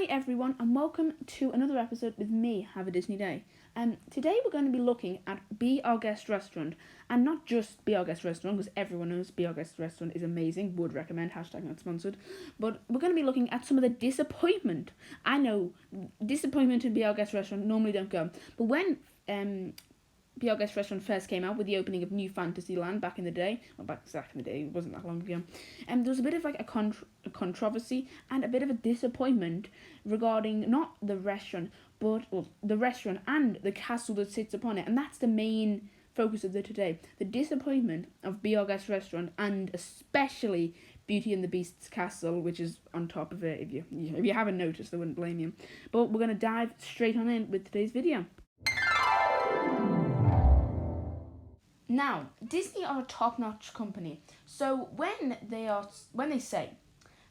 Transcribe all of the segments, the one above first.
Hi everyone and welcome to another episode with me, Have a Disney Day. Today we're going to be looking at Be Our Guest Restaurant, and not just Be Our Guest Restaurant, because everyone knows Be Our Guest Restaurant is amazing, would recommend, hashtag not sponsored, but we're going to be looking at some of the disappointment. I know, disappointment in Be Our Guest Restaurant normally don't go, but when Be Our Guest Restaurant first came out with the opening of New Fantasyland back in the day, it wasn't that long ago, there was a bit of like a controversy and a bit of a disappointment regarding not the restaurant, but the restaurant and the castle that sits upon it, and that's the main focus of today. The disappointment of Be Our Guest Restaurant, and especially Beauty and the Beast's castle, which is on top of it. If you haven't noticed, I wouldn't blame you. But we're going to dive straight on in with today's video. Now, Disney are a top-notch company, so when they say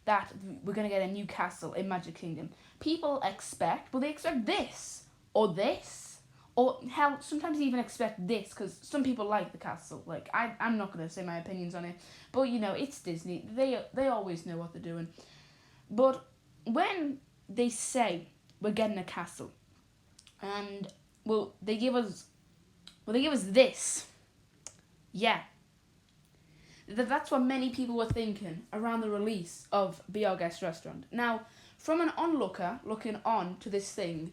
that we're going to get a new castle in Magic Kingdom, people expect this, or hell, sometimes even expect this, because some people like the castle. Like, I'm not going to say my opinions on it, but it's Disney, they always know what they're doing. But when they say we're getting a castle, and they give us this. Yeah. That's what many people were thinking around the release of Be Our Guest Restaurant. Now, from an onlooker looking on to this thing,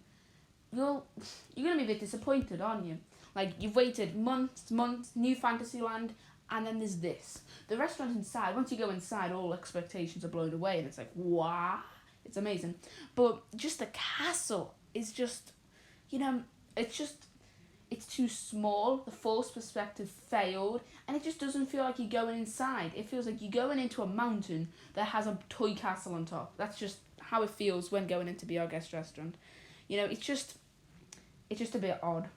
you're going to be a bit disappointed, aren't you? Like, you've waited months, New Fantasyland, and then there's this. The restaurant inside, once you go inside, all expectations are blown away, and it's like, wow, it's amazing. But just the castle is just, it's too small, the forced perspective failed, and it just doesn't feel like you're going inside. It feels like you're going into a mountain that has a toy castle on top. That's just how it feels when going into Be Our Guest Restaurant. It's just a bit odd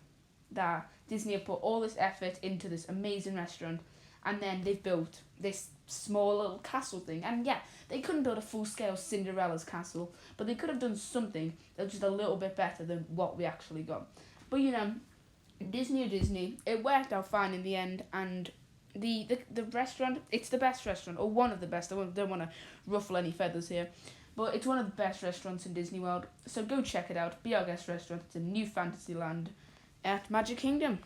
that Disney have put all this effort into this amazing restaurant, and then they've built this small little castle thing. And yeah, they couldn't build a full-scale Cinderella's castle, but they could have done something that was just a little bit better than what we actually got. But Disney, it worked out fine in the end, and the restaurant, it's the best restaurant, or one of the best. I don't want to ruffle any feathers here, but it's one of the best restaurants in Disney World, so go check it out. Be Our Guest Restaurant. It's a New Fantasyland at Magic Kingdom.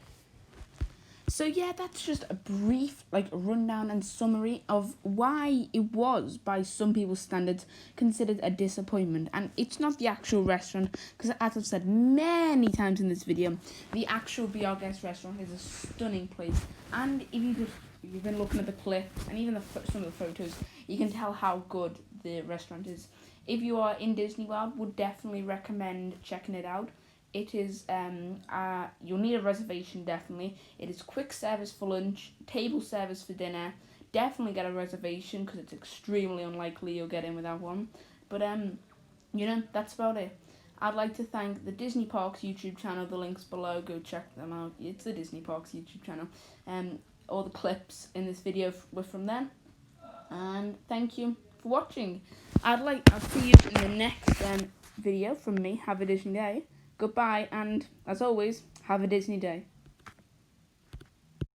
So yeah, that's just a brief rundown and summary of why it was, by some people's standards, considered a disappointment. And it's not the actual restaurant, because as I've said many times in this video, the actual Be Our Guest Restaurant is a stunning place. And if you've been looking at the clips and even some of the photos, you can tell how good the restaurant is. If you are in Disney World, would definitely recommend checking it out. It is, you'll need a reservation, definitely. It is quick service for lunch, table service for dinner. Definitely get a reservation, because it's extremely unlikely you'll get in without one. But, that's about it. I'd like to thank the Disney Parks YouTube channel. The link's below. Go check them out. It's the Disney Parks YouTube channel. All the clips in this video were from them. And thank you for watching. I'll see you in the next video from me. Have a Disney Day. Goodbye, and as always, have a Disney Day.